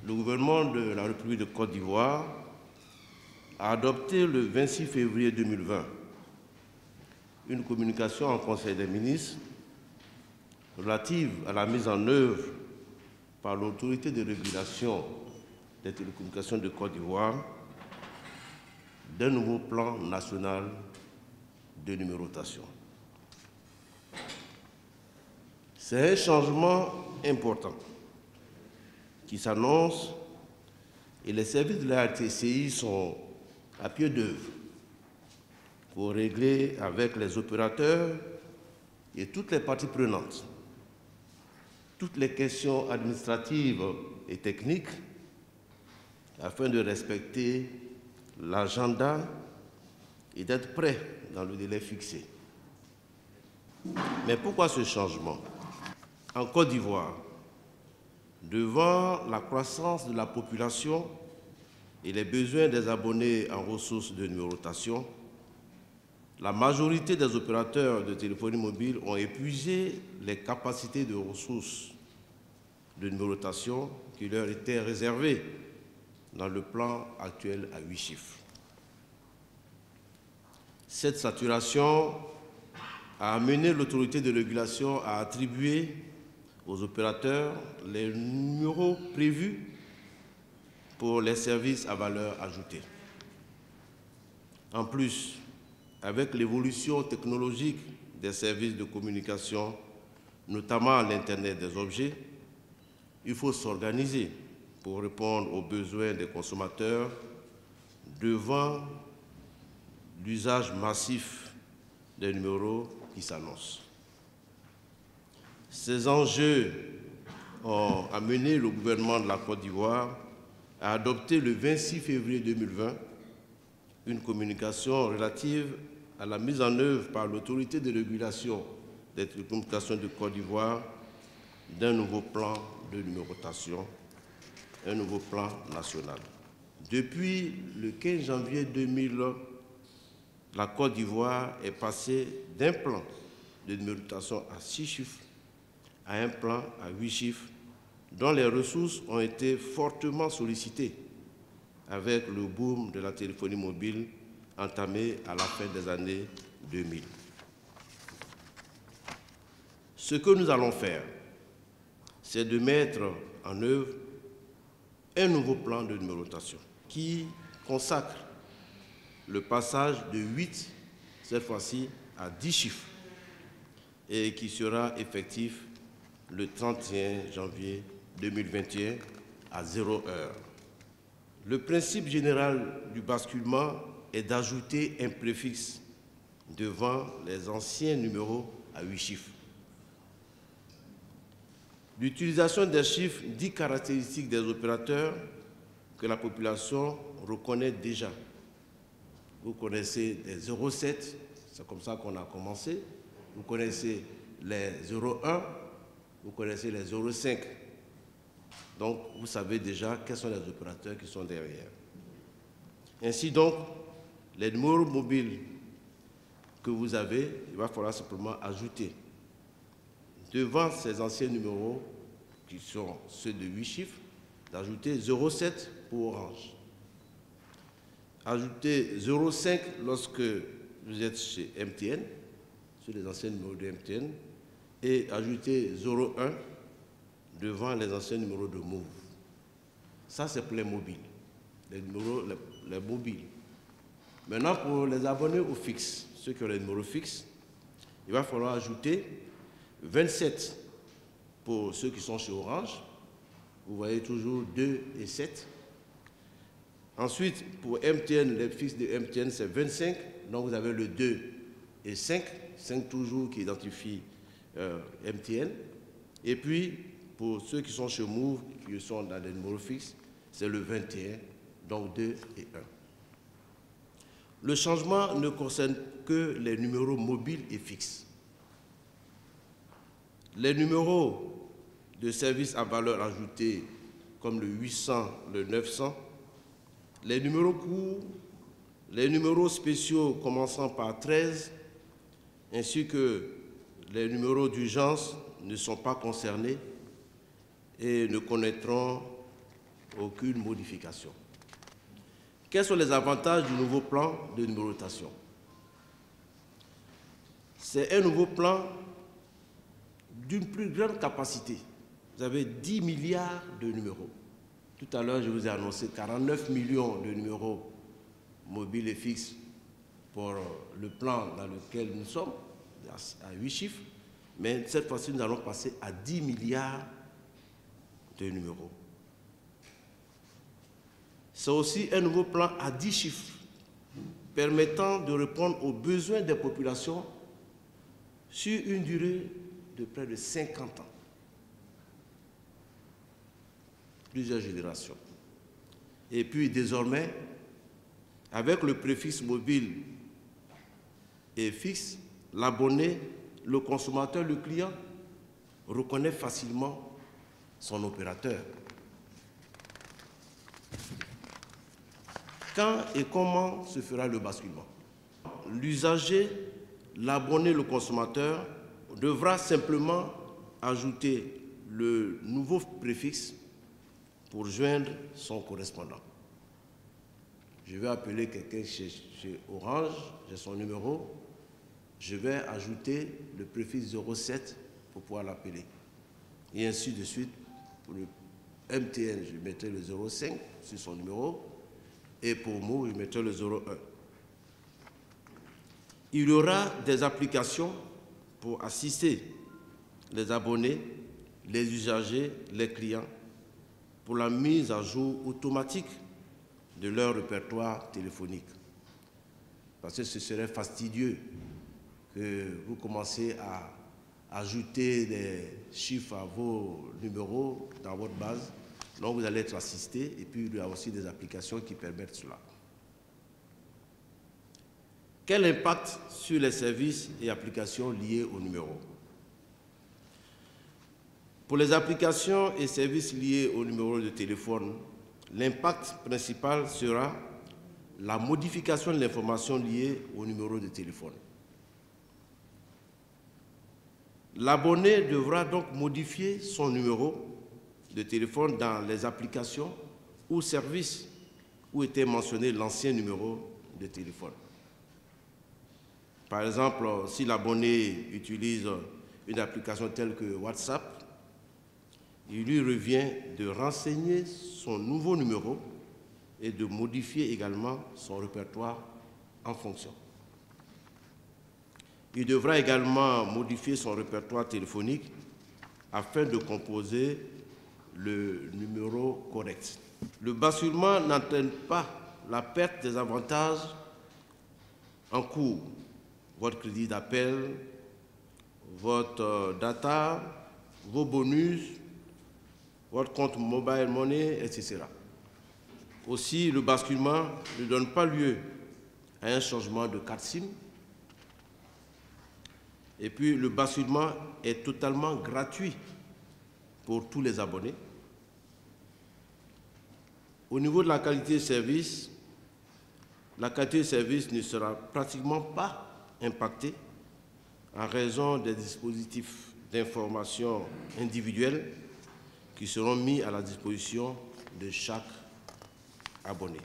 le gouvernement de la République de Côte d'Ivoire a adopté le 26 février 2020 une communication en Conseil des ministres relative à la mise en œuvre par l'autorité de régulation des télécommunications de Côte d'Ivoire d'un nouveau plan national de numérotation. C'est un changement important qui s'annonce et les services de la RTCI sont à pied d'œuvre pour régler avec les opérateurs et toutes les parties prenantes toutes les questions administratives et techniques afin de respecter l'agenda et d'être prêt dans le délai fixé. Mais pourquoi ce changement? En Côte d'Ivoire, devant la croissance de la population et les besoins des abonnés en ressources de numérotation, la majorité des opérateurs de téléphonie mobile ont épuisé les capacités de ressources de numérotation qui leur étaient réservées dans le plan actuel à 8 chiffres. Cette saturation a amené l'autorité de régulation à attribuer aux opérateurs les numéros prévus pour les services à valeur ajoutée. En plus, avec l'évolution technologique des services de communication, notamment l'Internet des objets, il faut s'organiser pour répondre aux besoins des consommateurs devant l'usage massif des numéros qui s'annoncent. Ces enjeux ont amené le gouvernement de la Côte d'Ivoire à adopter le 26 février 2020 une communication relative à la mise en œuvre par l'autorité de régulation des télécommunications de Côte d'Ivoire d'un nouveau plan de numérotation, un nouveau plan national. Depuis le 15 janvier 2000, la Côte d'Ivoire est passée d'un plan de numérotation à 6 chiffres à un plan à 8 chiffres, dont les ressources ont été fortement sollicitées avec le boom de la téléphonie mobile entamé à la fin des années 2000. Ce que nous allons faire, c'est de mettre en œuvre un nouveau plan de numérotation qui consacre le passage de 8, cette fois-ci, à 10 chiffres et qui sera effectif le 31 janvier 2021 à 0 heure. Le principe général du basculement est d'ajouter un préfixe devant les anciens numéros à 8 chiffres. L'utilisation des chiffres dits caractéristiques des opérateurs que la population reconnaît déjà. Vous connaissez les 07, c'est comme ça qu'on a commencé. Vous connaissez les 01, vous connaissez les 05. Donc, vous savez déjà quels sont les opérateurs qui sont derrière. Ainsi donc, les numéros mobiles que vous avez, il va falloir simplement ajouter devant ces anciens numéros, qui sont ceux de 8 chiffres, d'ajouter 07 pour Orange. Ajouter 05 lorsque vous êtes chez MTN, sur les anciens numéros de MTN, et ajouter 01 devant les anciens numéros de Move. Ça, c'est pour les mobiles, les numéros les mobiles. Maintenant, pour les abonnés au fixe, ceux qui ont les numéros fixes, il va falloir ajouter 27 pour ceux qui sont chez Orange. Vous voyez toujours 2 et 7. Ensuite, pour MTN, les fixes de MTN, c'est 25. Donc, vous avez le 2 et 5. 5 toujours qui identifient MTN. Et puis, pour ceux qui sont chez Move, qui sont dans les numéros fixes, c'est le 21, donc 2 et 1. Le changement ne concerne que les numéros mobiles et fixes. Les numéros de services à valeur ajoutée, comme le 800, le 900, les numéros courts, les numéros spéciaux commençant par 13, ainsi que les numéros d'urgence ne sont pas concernés et ne connaîtront aucune modification. Quels sont les avantages du nouveau plan de numérotation? C'est un nouveau plan d'une plus grande capacité. Vous avez 10 milliards de numéros. Tout à l'heure, je vous ai annoncé 49 millions de numéros mobiles et fixes pour le plan dans lequel nous sommes, à 8 chiffres. Mais cette fois-ci, nous allons passer à 10 milliards de numéros. C'est aussi un nouveau plan à 10 chiffres, permettant de répondre aux besoins des populations sur une durée de près de 50 ans. Plusieurs générations. Et puis désormais, avec le préfixe mobile et fixe, l'abonné, le consommateur, le client reconnaît facilement son opérateur. Quand et comment se fera le basculement? L'usager, l'abonné, le consommateur devra simplement ajouter le nouveau préfixe pour joindre son correspondant. Je vais appeler quelqu'un chez Orange, j'ai son numéro, je vais ajouter le préfixe 07 pour pouvoir l'appeler. Et ainsi de suite. Pour le MTN, je mettrai le 05 sur son numéro, et pour Move, je mettrai le 01. Il y aura des applications pour assister les abonnés, les usagers, les clients, pour la mise à jour automatique de leur répertoire téléphonique. Parce que ce serait fastidieux que vous commencez à ajouter des chiffres à vos numéros dans votre base. Donc vous allez être assisté, et puis il y a aussi des applications qui permettent cela. Quel impact sur les services et applications liés au numéro? Pour les applications et services liés au numéro de téléphone, l'impact principal sera la modification de l'information liée au numéro de téléphone. L'abonné devra donc modifier son numéro de téléphone dans les applications ou services où était mentionné l'ancien numéro de téléphone. Par exemple, si l'abonné utilise une application telle que WhatsApp, il lui revient de renseigner son nouveau numéro et de modifier également son répertoire en fonction. Il devra également modifier son répertoire téléphonique afin de composer le numéro correct. Le basculement n'entraîne pas la perte des avantages en cours. Votre crédit d'appel, votre data, vos bonus, votre compte mobile money, etc. Aussi, le basculement ne donne pas lieu à un changement de carte SIM. Et puis, le basculement est totalement gratuit pour tous les abonnés. Au niveau de la qualité de service, la qualité de service ne sera pratiquement pas impactée en raison des dispositifs d'information individuels qui seront mis à la disposition de chaque abonné.